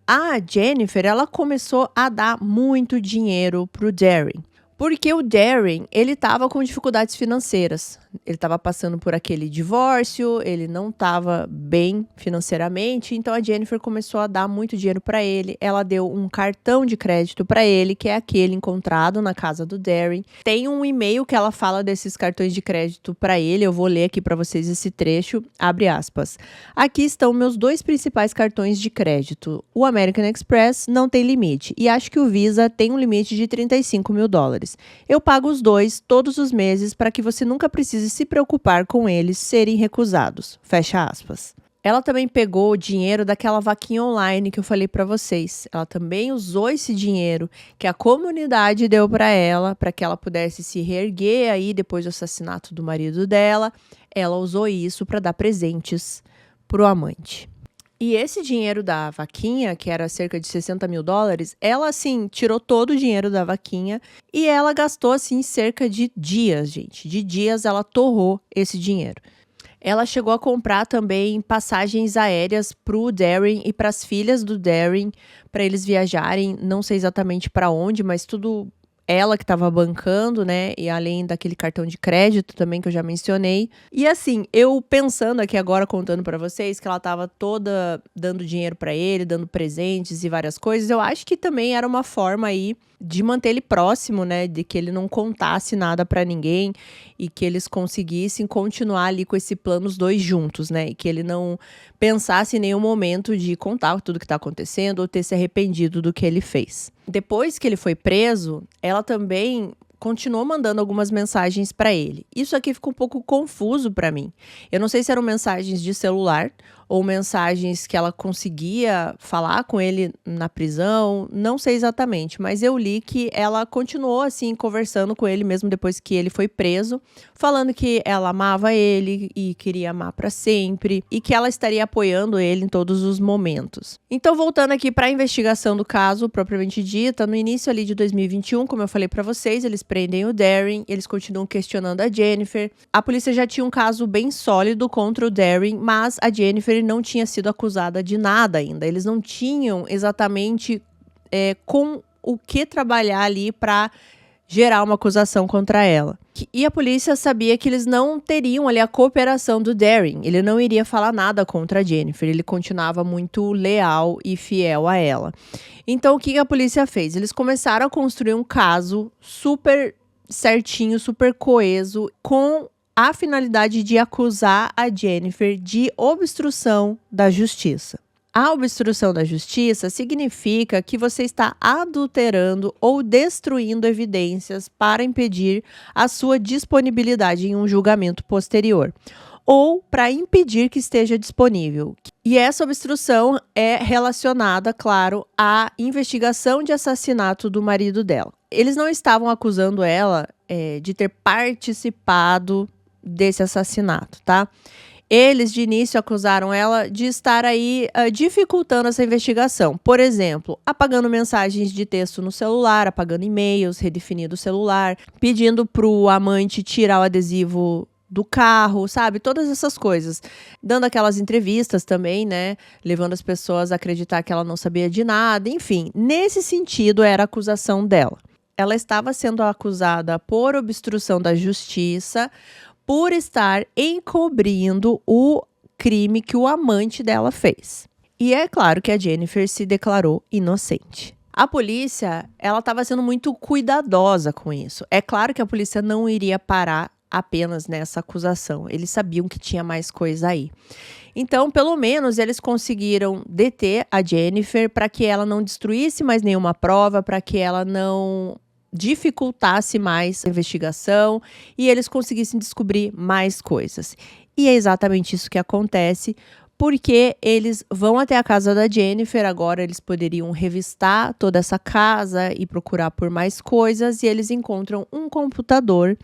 a Jennifer, ela começou a dar muito dinheiro pro Darren. Porque o Darren, ele estava com dificuldades financeiras. Ele estava passando por aquele divórcio, ele não estava bem financeiramente, então a Jennifer começou a dar muito dinheiro para ele. Ela deu um cartão de crédito para ele, que é aquele encontrado na casa do Darren. Tem um e-mail que ela fala desses cartões de crédito para ele, eu vou ler aqui para vocês esse trecho, abre aspas. Aqui estão meus 2 principais cartões de crédito. O American Express não tem limite, e acho que o Visa tem um limite de $35 mil. Eu pago os 2 todos os meses para que você nunca precise se preocupar com eles serem recusados. Fecha aspas. Ela também pegou o dinheiro daquela vaquinha online que eu falei para vocês. Ela também usou esse dinheiro que a comunidade deu para ela, para que ela pudesse se reerguer aí depois do assassinato do marido dela. Ela usou isso para dar presentes pro amante. E esse dinheiro da vaquinha, que era cerca de $60 mil, ela, assim, tirou todo o dinheiro da vaquinha e ela gastou, assim, cerca de dias, gente. De dias ela torrou esse dinheiro. Ela chegou a comprar também passagens aéreas pro Darren e para as filhas do Darren, para eles viajarem, não sei exatamente para onde, mas tudo ela que estava bancando, né? E além daquele cartão de crédito também que eu já mencionei. E assim, eu pensando aqui agora, contando para vocês que ela estava toda dando dinheiro para ele, dando presentes e várias coisas, eu acho que também era uma forma aí de manter ele próximo, né? De que ele não contasse nada para ninguém e que eles conseguissem continuar ali com esse plano os dois juntos, né? E que ele não pensasse em nenhum momento de contar tudo que tá acontecendo ou ter se arrependido do que ele fez. Depois que ele foi preso, ela também continuou mandando algumas mensagens para ele. Isso aqui ficou um pouco confuso para mim. Eu não sei se eram mensagens de celular ou mensagens que ela conseguia falar com ele na prisão, não sei exatamente, mas eu li que ela continuou assim conversando com ele mesmo depois que ele foi preso, falando que ela amava ele e queria amar para sempre e que ela estaria apoiando ele em todos os momentos. Então, voltando aqui para a investigação do caso propriamente dita, no início ali de 2021, como eu falei para vocês, eles prendem o Darren, eles continuam questionando a Jennifer. A polícia já tinha um caso bem sólido contra o Darren, mas a Jennifer não tinha sido acusada de nada ainda. Eles não tinham exatamente com o que trabalhar ali para gerar uma acusação contra ela. E a polícia sabia que eles não teriam ali a cooperação do Darren. Ele não iria falar nada contra a Jennifer. Ele continuava muito leal e fiel a ela. Então, o que a polícia fez? Eles começaram a construir um caso super certinho, super coeso, com a finalidade de acusar a Jennifer de obstrução da justiça. A obstrução da justiça significa que você está adulterando ou destruindo evidências para impedir a sua disponibilidade em um julgamento posterior, ou para impedir que esteja disponível. E essa obstrução é relacionada, claro, à investigação de assassinato do marido dela. Eles não estavam acusando ela de ter participado desse assassinato, tá? Eles, de início, acusaram ela de estar aí dificultando essa investigação. Por exemplo, apagando mensagens de texto no celular, apagando e-mails, redefinindo o celular, pedindo pro amante tirar o adesivo do carro, sabe? Todas essas coisas. Dando aquelas entrevistas também, né? Levando as pessoas a acreditar que ela não sabia de nada. Enfim, nesse sentido era a acusação dela. Ela estava sendo acusada por obstrução da justiça, por estar encobrindo o crime que o amante dela fez. E é claro que a Jennifer se declarou inocente. A polícia, ela estava sendo muito cuidadosa com isso. É claro que a polícia não iria parar apenas nessa acusação. Eles sabiam que tinha mais coisa aí. Então, pelo menos, eles conseguiram deter a Jennifer para que ela não destruísse mais nenhuma prova, para que ela não dificultasse mais a investigação e eles conseguissem descobrir mais coisas. E é exatamente isso que acontece, porque eles vão até a casa da Jennifer. Agora eles poderiam revistar toda essa casa e procurar por mais coisas, e eles encontram um computador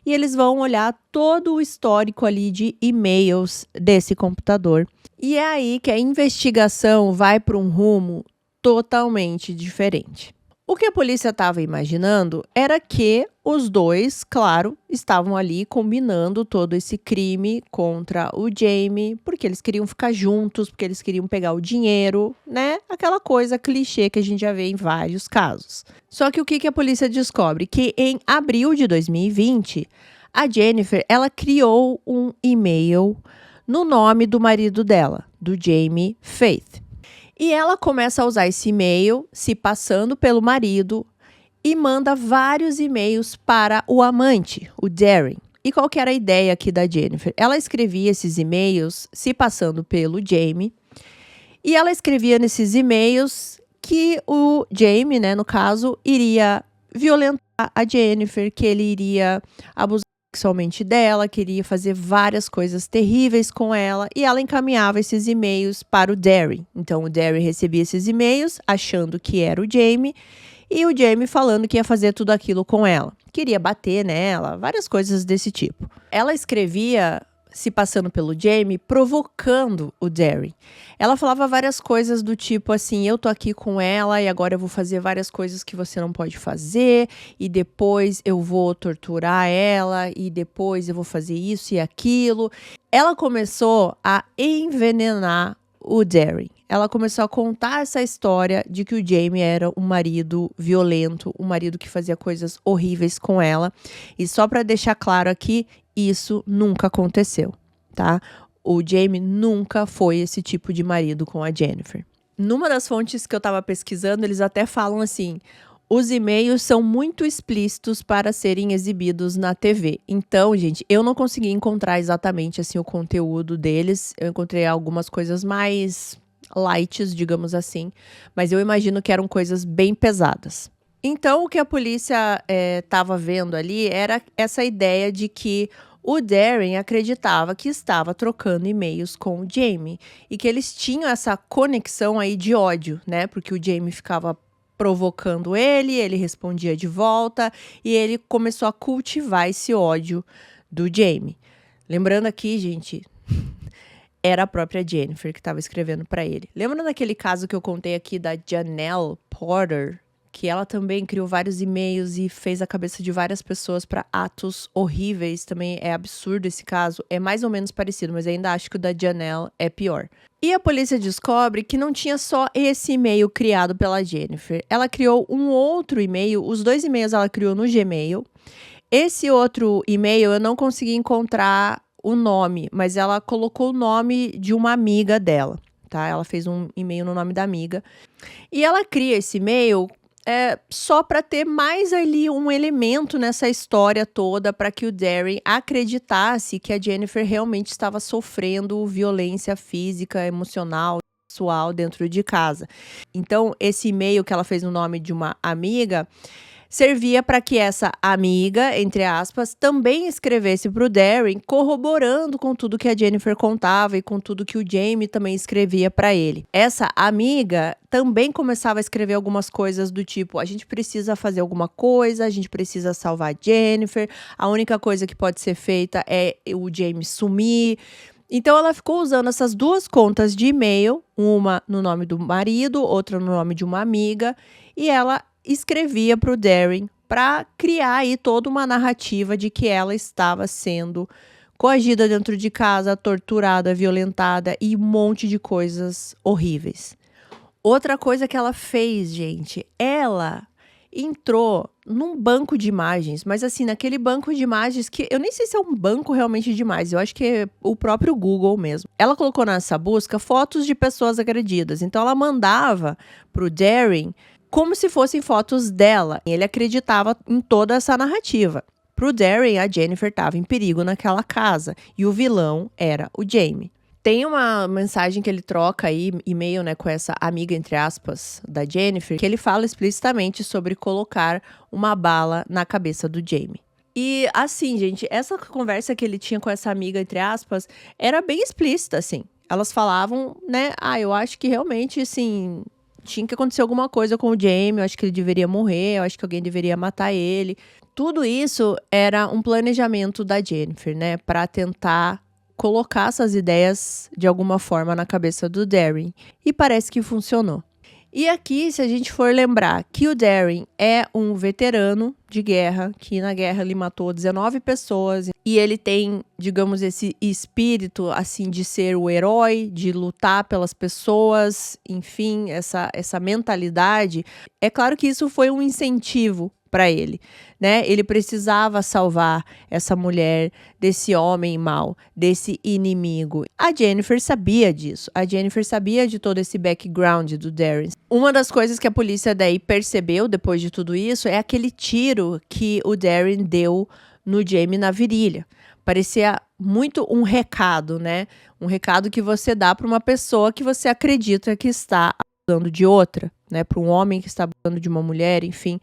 e eles vão olhar todo o histórico ali de e-mails desse computador. E é aí que a investigação vai para um rumo totalmente diferente. O que a polícia estava imaginando era que os dois, claro, estavam ali combinando todo esse crime contra o Jamie, porque eles queriam ficar juntos, porque eles queriam pegar o dinheiro, né? Aquela coisa clichê que a gente já vê em vários casos. Só que o que a polícia descobre? Que em abril de 2020, a Jennifer, ela criou um e-mail no nome do marido dela, do Jamie Faith. E ela começa a usar esse e-mail, se passando pelo marido, e manda vários e-mails para o amante, o Darren. E qual que era a ideia aqui da Jennifer? Ela escrevia esses e-mails se passando pelo Jamie, e ela escrevia nesses e-mails que o Jamie, né, no caso, iria violentar a Jennifer, que ele iria abusar sexualmente dela, queria fazer várias coisas terríveis com ela, e ela encaminhava esses e-mails para o Darren. Então o Darren recebia esses e-mails achando que era o Jamie, e o Jamie falando que ia fazer tudo aquilo com ela. Queria bater nela, várias coisas desse tipo. Ela escrevia se passando pelo Jamie, provocando o Darren. Ela falava várias coisas do tipo assim: eu tô aqui com ela e agora eu vou fazer várias coisas que você não pode fazer, e depois eu vou torturar ela, e depois eu vou fazer isso e aquilo. Ela começou a envenenar o Darren. Ela começou a contar essa história de que o Jamie era um marido violento, um marido que fazia coisas horríveis com ela. E só para deixar claro aqui, isso nunca aconteceu, tá? O Jamie nunca foi esse tipo de marido com a Jennifer. Numa das fontes que eu tava pesquisando, eles até falam assim: os e-mails são muito explícitos para serem exibidos na TV. Então, gente, eu não consegui encontrar exatamente assim o conteúdo deles. Eu encontrei algumas coisas mais lights, digamos assim, mas eu imagino que eram coisas bem pesadas. Então, o que a polícia estava vendo ali era essa ideia de que o Darren acreditava que estava trocando e-mails com o Jamie e que eles tinham essa conexão aí de ódio, né? Porque o Jamie ficava provocando ele respondia de volta e ele começou a cultivar esse ódio do Jamie. Lembrando aqui, gente, era a própria Jennifer que estava escrevendo para ele. Lembra daquele caso que eu contei aqui da Janelle Porter? Que ela também criou vários e-mails e fez a cabeça de várias pessoas para atos horríveis. Também é absurdo esse caso. É mais ou menos parecido, mas ainda acho que o da Janelle é pior. E a polícia descobre que não tinha só esse e-mail criado pela Jennifer. Ela criou um outro e-mail. Os dois e-mails ela criou no Gmail. Esse outro e-mail eu não consegui encontrar o nome, mas ela colocou o nome de uma amiga dela, tá? Ela fez um e-mail no nome da amiga. E ela cria esse e-mail só para ter mais ali um elemento nessa história toda, para que o Darren acreditasse que a Jennifer realmente estava sofrendo violência física, emocional, sexual dentro de casa. Então, esse e-mail que ela fez no nome de uma amiga servia para que essa amiga, entre aspas, também escrevesse para o Darren, corroborando com tudo que a Jennifer contava e com tudo que o Jamie também escrevia para ele. Essa amiga também começava a escrever algumas coisas do tipo: a gente precisa fazer alguma coisa, a gente precisa salvar a Jennifer, a única coisa que pode ser feita é o Jamie sumir. Então ela ficou usando essas duas contas de e-mail, uma no nome do marido, outra no nome de uma amiga, e ela escrevia para o Darren para criar aí toda uma narrativa de que ela estava sendo coagida dentro de casa, torturada, violentada e um monte de coisas horríveis. Outra coisa que ela fez, gente, ela entrou num banco de imagens, mas assim, naquele banco de imagens que eu nem sei se é um banco realmente de imagens, eu acho que é o próprio Google mesmo. Ela colocou nessa busca fotos de pessoas agredidas, então ela mandava pro Darren como se fossem fotos dela. Ele acreditava em toda essa narrativa. Pro Darren, a Jennifer estava em perigo naquela casa e o vilão era o Jamie. Tem uma mensagem que ele troca aí, e-mail, né, com essa amiga, entre aspas, da Jennifer, que ele fala explicitamente sobre colocar uma bala na cabeça do Jamie. E assim, gente, essa conversa que ele tinha com essa amiga, entre aspas, era bem explícita, assim. Elas falavam, né, eu acho que realmente, assim, tinha que acontecer alguma coisa com o Jamie, eu acho que ele deveria morrer, eu acho que alguém deveria matar ele. Tudo isso era um planejamento da Jennifer, né, para tentar colocar essas ideias de alguma forma na cabeça do Darren. E parece que funcionou. E aqui, se a gente for lembrar que o Darren é um veterano de guerra, que na guerra ele matou 19 pessoas, e ele tem, digamos, esse espírito, assim, de ser o herói, de lutar pelas pessoas, enfim, essa mentalidade, é claro que isso foi um incentivo para ele, né? Ele precisava salvar essa mulher desse homem mau, desse inimigo. A Jennifer sabia disso. A Jennifer sabia de todo esse background do Darren. Uma das coisas que a polícia daí percebeu depois de tudo isso é aquele tiro que o Darren deu no Jamie na virilha. Parecia muito um recado, né? Um recado que você dá para uma pessoa que você acredita que está abusando de outra, né? Para um homem que está abusando de uma mulher, enfim.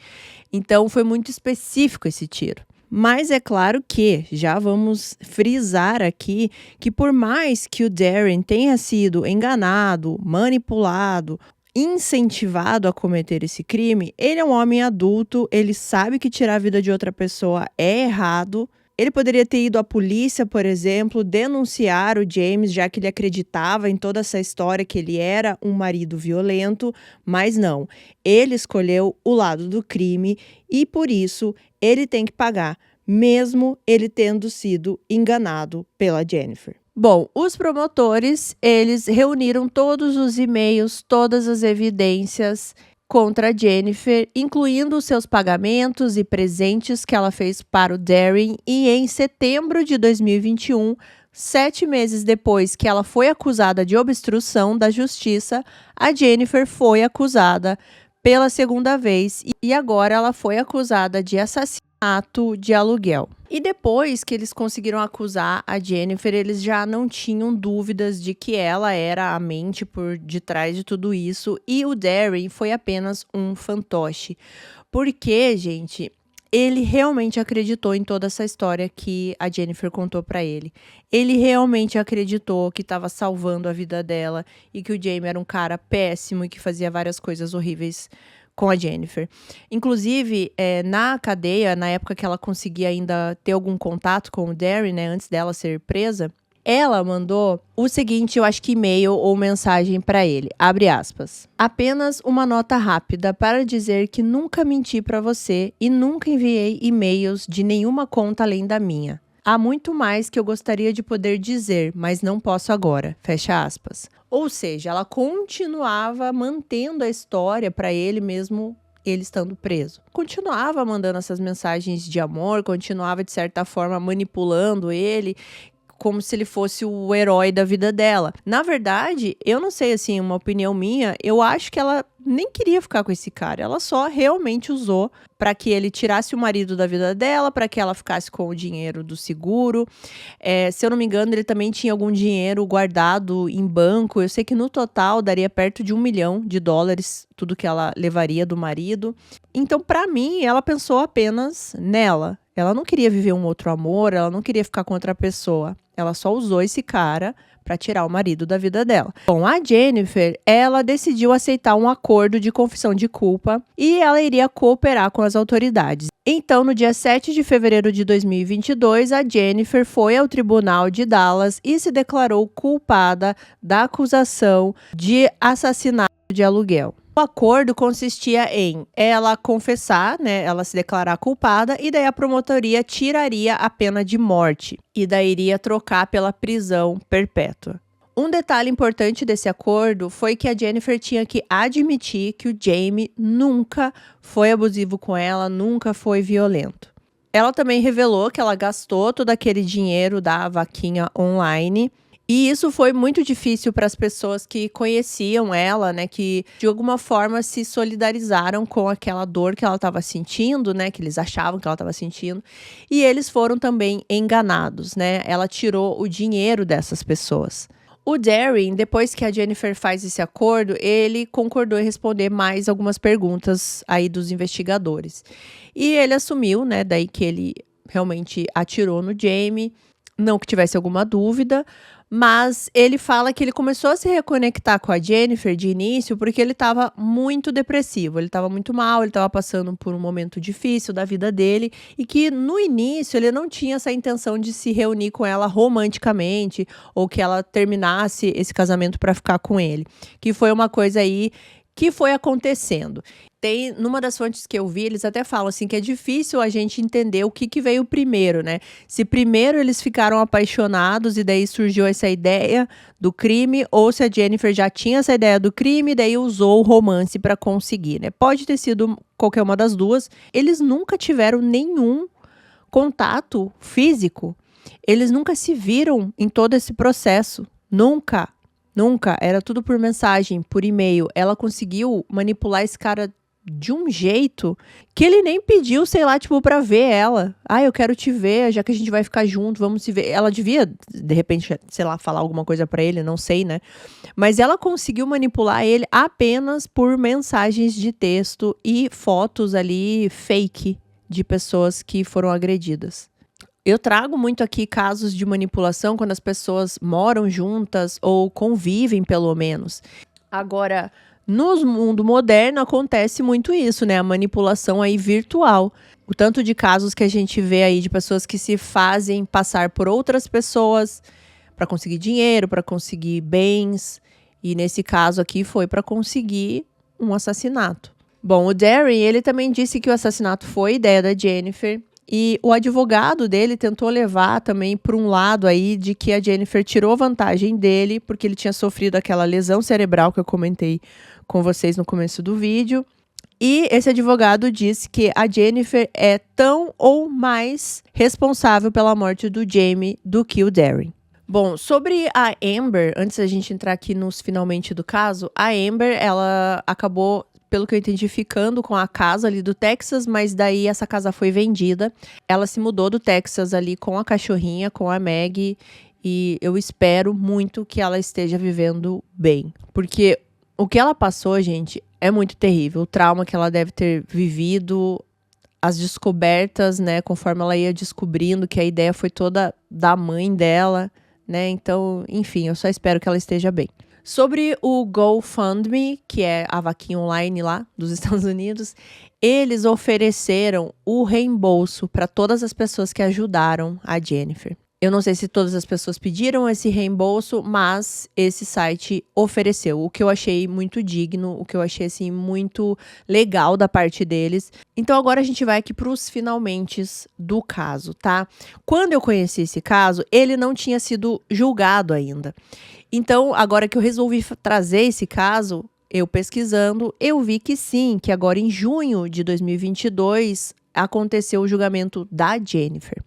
Então foi muito específico esse tiro. Mas é claro que, já vamos frisar aqui, que por mais que o Darren tenha sido enganado, manipulado, incentivado a cometer esse crime, ele é um homem adulto, ele sabe que tirar a vida de outra pessoa é errado. Ele poderia ter ido à polícia, por exemplo, denunciar o James, já que ele acreditava em toda essa história que ele era um marido violento, mas não. Ele escolheu o lado do crime e, por isso, ele tem que pagar, mesmo ele tendo sido enganado pela Jennifer. Bom, os promotores, eles reuniram todos os e-mails, todas as evidências contra a Jennifer, incluindo os seus pagamentos e presentes que ela fez para o Darren, e em setembro de 2021, 7 meses depois que ela foi acusada de obstrução da justiça, a Jennifer foi acusada pela segunda vez e agora ela foi acusada de assassinato de aluguel. E depois que eles conseguiram acusar a Jennifer, eles já não tinham dúvidas de que ela era a mente por detrás de tudo isso e o Darren foi apenas um fantoche. Porque, gente, ele realmente acreditou em toda essa história que a Jennifer contou pra ele. Ele realmente acreditou que estava salvando a vida dela e que o Jamie era um cara péssimo e que fazia várias coisas horríveis com a Jennifer. Inclusive, na cadeia, na época que ela conseguia ainda ter algum contato com o Darren, né, antes dela ser presa, ela mandou o seguinte, eu acho que e-mail ou mensagem para ele, abre aspas. Apenas uma nota rápida para dizer que nunca menti para você e nunca enviei e-mails de nenhuma conta além da minha. Há muito mais que eu gostaria de poder dizer, mas não posso agora, fecha aspas. Ou seja, ela continuava mantendo a história para ele mesmo ele estando preso. Continuava mandando essas mensagens de amor, continuava de certa forma manipulando ele, como se ele fosse o herói da vida dela. Na verdade, eu não sei, assim, uma opinião minha, eu acho que ela nem queria ficar com esse cara. Ela só realmente usou para que ele tirasse o marido da vida dela, para que ela ficasse com o dinheiro do seguro. Se eu não me engano, ele também tinha algum dinheiro guardado em banco. Eu sei que no total daria perto de $1 milhão, tudo que ela levaria do marido. Então, para mim, ela pensou apenas nela. Ela não queria viver um outro amor, ela não queria ficar com outra pessoa. Ela só usou esse cara para tirar o marido da vida dela. Bom, a Jennifer, ela decidiu aceitar um acordo de confissão de culpa e ela iria cooperar com as autoridades. Então, no dia 7 de fevereiro de 2022, a Jennifer foi ao tribunal de Dallas e se declarou culpada da acusação de assassinato de aluguel. O acordo consistia em ela confessar, né, ela se declarar culpada, e daí a promotoria tiraria a pena de morte e daí iria trocar pela prisão perpétua. Um detalhe importante desse acordo foi que a Jennifer tinha que admitir que o Jamie nunca foi abusivo com ela, nunca foi violento. Ela também revelou que ela gastou todo aquele dinheiro da vaquinha online. E isso foi muito difícil para as pessoas que conheciam ela, né, que de alguma forma se solidarizaram com aquela dor que ela estava sentindo, né, que eles achavam que ela estava sentindo. E eles foram também enganados, né? Ela tirou o dinheiro dessas pessoas. O Darren, depois que a Jennifer faz esse acordo, ele concordou em responder mais algumas perguntas aí dos investigadores. E ele assumiu, né, daí que ele realmente atirou no Jamie, não que tivesse alguma dúvida. Mas ele fala que ele começou a se reconectar com a Jennifer de início porque ele estava muito depressivo, ele estava muito mal, ele estava passando por um momento difícil da vida dele e que no início ele não tinha essa intenção de se reunir com ela romanticamente ou que ela terminasse esse casamento para ficar com ele, que foi uma coisa aí que foi acontecendo. Tem, numa das fontes que eu vi, eles até falam assim que é difícil a gente entender o que veio primeiro, né? Se primeiro eles ficaram apaixonados e daí surgiu essa ideia do crime, ou se a Jennifer já tinha essa ideia do crime e daí usou o romance para conseguir, né? Pode ter sido qualquer uma das duas. Eles nunca tiveram nenhum contato físico. Eles nunca se viram em todo esse processo. Nunca. Era tudo por mensagem, por e-mail. Ela conseguiu manipular esse cara de um jeito que ele nem pediu, sei lá, tipo, pra ver ela. Eu quero te ver, já que a gente vai ficar junto, vamos se ver. Ela devia, de repente, sei lá, falar alguma coisa pra ele, não sei, né? Mas ela conseguiu manipular ele apenas por mensagens de texto e fotos ali fake de pessoas que foram agredidas. Eu trago muito aqui casos de manipulação quando as pessoas moram juntas ou convivem, pelo menos. Agora, no mundo moderno acontece muito isso, né? A manipulação aí virtual. O tanto de casos que a gente vê aí de pessoas que se fazem passar por outras pessoas para conseguir dinheiro, para conseguir bens. E nesse caso aqui foi para conseguir um assassinato. Bom, o Darren, ele também disse que o assassinato foi ideia da Jennifer. E o advogado dele tentou levar também para um lado aí de que a Jennifer tirou vantagem dele, porque ele tinha sofrido aquela lesão cerebral que eu comentei com vocês no começo do vídeo. E esse advogado disse que a Jennifer é tão ou mais responsável pela morte do Jamie do que o Darren. Bom, sobre a Amber, antes da gente entrar aqui nos finalmente do caso, a Amber, ela acabou, pelo que eu entendi, ficando com a casa ali do Texas, mas daí essa casa foi vendida. Ela se mudou do Texas ali com a cachorrinha, com a Maggie, e eu espero muito que ela esteja vivendo bem. Porque o que ela passou, gente, é muito terrível. O trauma que ela deve ter vivido, as descobertas, né, conforme ela ia descobrindo que a ideia foi toda da mãe dela, né? Então, enfim, eu só espero que ela esteja bem. Sobre o GoFundMe, que é a vaquinha online lá dos Estados Unidos, eles ofereceram o reembolso para todas as pessoas que ajudaram a Jennifer. Eu não sei se todas as pessoas pediram esse reembolso, mas esse site ofereceu, o que eu achei muito digno, o que eu achei assim muito legal da parte deles. Então agora a gente vai aqui para os finalmentes do caso, tá? Quando eu conheci esse caso, ele não tinha sido julgado ainda. Então, agora que eu resolvi trazer esse caso, eu pesquisando, eu vi que sim, que agora em junho de 2022 aconteceu o julgamento da Jennifer.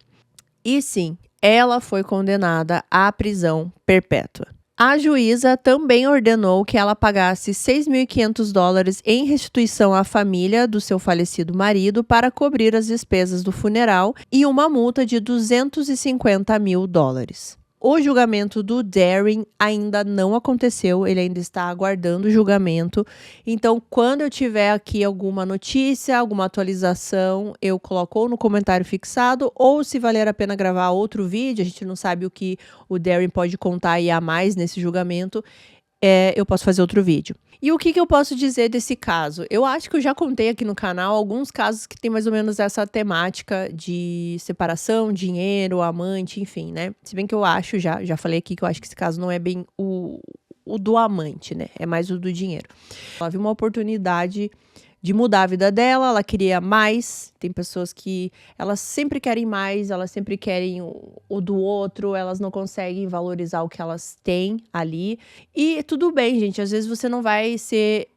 E sim, ela foi condenada à prisão perpétua. A juíza também ordenou que ela pagasse $6.500 em restituição à família do seu falecido marido para cobrir as despesas do funeral e uma multa de $250 mil. O julgamento do Darren ainda não aconteceu, ele ainda está aguardando o julgamento. Então, quando eu tiver aqui alguma notícia, alguma atualização, eu coloco ou no comentário fixado, ou se valer a pena gravar outro vídeo, a gente não sabe o que o Darren pode contar aí a mais nesse julgamento, eu posso fazer outro vídeo. E o que eu posso dizer desse caso? Eu acho que eu já contei aqui no canal alguns casos que tem mais ou menos essa temática de separação, dinheiro, amante, enfim, né? Se bem que eu acho, já falei aqui que eu acho que esse caso não é bem o do amante, né? É mais o do dinheiro. Ela viu uma oportunidade de mudar a vida dela, ela queria mais. Tem pessoas que elas sempre querem mais, elas sempre querem o do outro, elas não conseguem valorizar o que elas têm ali. E tudo bem, gente, às vezes você não vai ser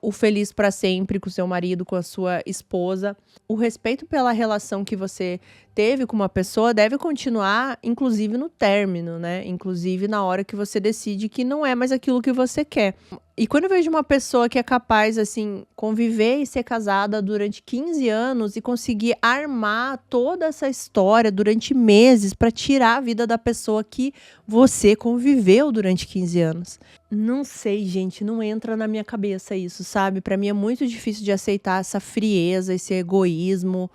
o feliz para sempre com seu marido, com a sua esposa. O respeito pela relação que você teve com uma pessoa deve continuar, inclusive no término, né? Inclusive na hora que você decide que não é mais aquilo que você quer. E quando eu vejo uma pessoa que é capaz, assim, conviver e ser casada durante 15 anos e conseguir armar toda essa história durante meses para tirar a vida da pessoa que você conviveu durante 15 anos. Não sei, gente, não entra na minha cabeça isso, sabe? Para mim é muito difícil de aceitar essa frieza, esse egoísmo,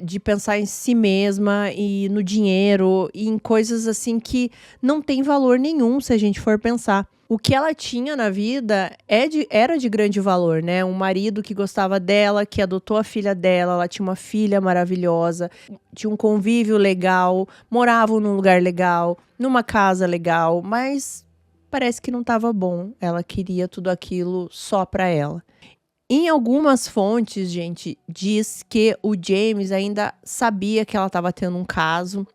de pensar em si mesma e no dinheiro e em coisas assim que não tem valor nenhum se a gente for pensar. O que ela tinha na vida era de grande valor, né? Um marido que gostava dela, que adotou a filha dela, ela tinha uma filha maravilhosa, tinha um convívio legal, moravam num lugar legal, numa casa legal, mas parece que não estava bom. Ela queria tudo aquilo só para ela. Em algumas fontes, gente, diz que o James ainda sabia que ela estava tendo um caso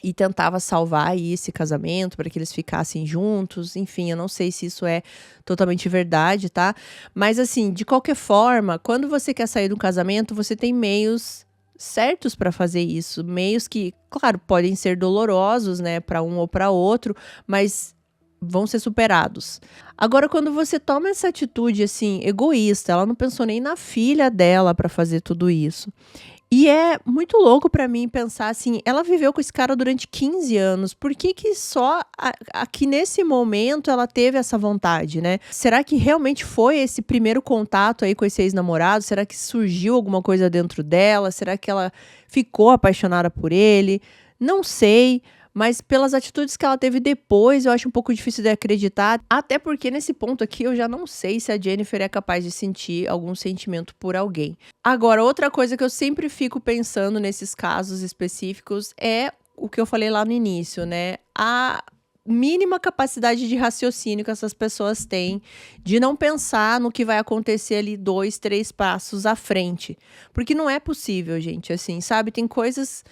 e tentava salvar aí esse casamento para que eles ficassem juntos. Enfim, eu não sei se isso é totalmente verdade, tá? Mas assim, de qualquer forma, quando você quer sair do casamento, você tem meios certos para fazer isso. Meios que, claro, podem ser dolorosos, né, para um ou para outro, mas vão ser superados. Agora, quando você toma essa atitude, assim, egoísta, ela não pensou nem na filha dela para fazer tudo isso. E é muito louco pra mim pensar assim, ela viveu com esse cara durante 15 anos, por que só aqui nesse momento ela teve essa vontade, né? Será que realmente foi esse primeiro contato aí com esse ex-namorado? Será que surgiu alguma coisa dentro dela? Será que ela ficou apaixonada por ele? Não sei. Mas pelas atitudes que ela teve depois, eu acho um pouco difícil de acreditar. Até porque nesse ponto aqui eu já não sei se a Jennifer é capaz de sentir algum sentimento por alguém. Agora, outra coisa que eu sempre fico pensando nesses casos específicos é o que eu falei lá no início, né? A mínima capacidade de raciocínio que essas pessoas têm de não pensar no que vai acontecer ali 2, 3 passos à frente. Porque não é possível, gente, assim, sabe? Tem coisas...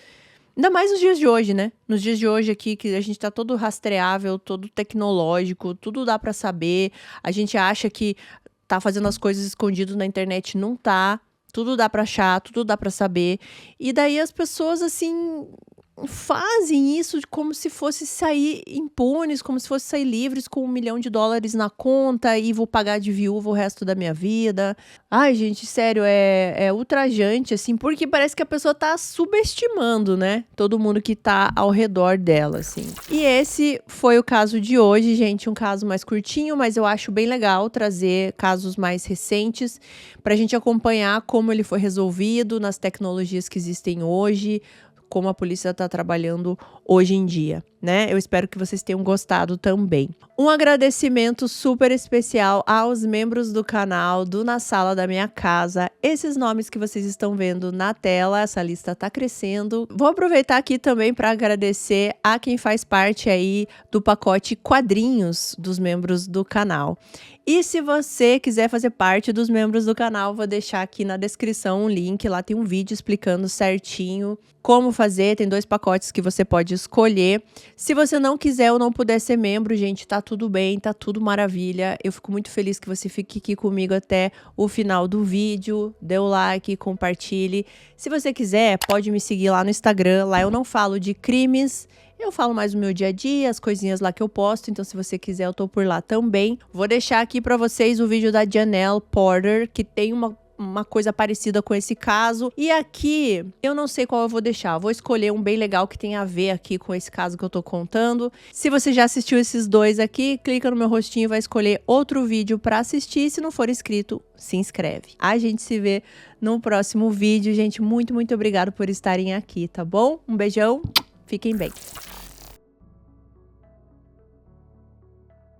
Ainda mais nos dias de hoje, né? Nos dias de hoje aqui, que a gente tá todo rastreável, todo tecnológico, tudo dá pra saber. A gente acha que tá fazendo as coisas escondido na internet, não tá. Tudo dá pra achar, tudo dá pra saber. E daí as pessoas, assim, fazem isso como se fosse sair impunes, como se fosse sair livres com $1 milhão na conta e vou pagar de viúva o resto da minha vida. Ai, gente, sério, é ultrajante, assim, porque parece que a pessoa tá subestimando, né? Todo mundo que tá ao redor dela, assim. E esse foi o caso de hoje, gente, um caso mais curtinho, mas eu acho bem legal trazer casos mais recentes pra gente acompanhar como ele foi resolvido nas tecnologias que existem hoje, como a polícia está trabalhando hoje em dia, né? Eu espero que vocês tenham gostado também. Um agradecimento super especial aos membros do canal do Na Sala da Minha Casa. Esses nomes que vocês estão vendo na tela, essa lista está crescendo. Vou aproveitar aqui também para agradecer a quem faz parte aí do pacote quadrinhos dos membros do canal. E se você quiser fazer parte dos membros do canal, vou deixar aqui na descrição um link, lá tem um vídeo explicando certinho como fazer, tem 2 pacotes que você pode escolher. Se você não quiser ou não puder ser membro, gente, tá tudo bem, tá tudo maravilha. Eu fico muito feliz que você fique aqui comigo até o final do vídeo. Dê o like, compartilhe. Se você quiser, pode me seguir lá no Instagram. Lá eu não falo de crimes, eu falo mais do meu dia a dia, as coisinhas lá que eu posto. Então, se você quiser, eu tô por lá também. Vou deixar aqui pra vocês o vídeo da Janelle Porter, que tem uma coisa parecida com esse caso. E aqui, eu não sei qual eu vou deixar. Eu vou escolher um bem legal que tem a ver aqui com esse caso que eu tô contando. Se você já assistiu esses dois aqui, clica no meu rostinho e vai escolher outro vídeo pra assistir. Se não for inscrito, se inscreve. A gente se vê no próximo vídeo. Gente, muito, muito obrigado por estarem aqui, tá bom? Um beijão, fiquem bem.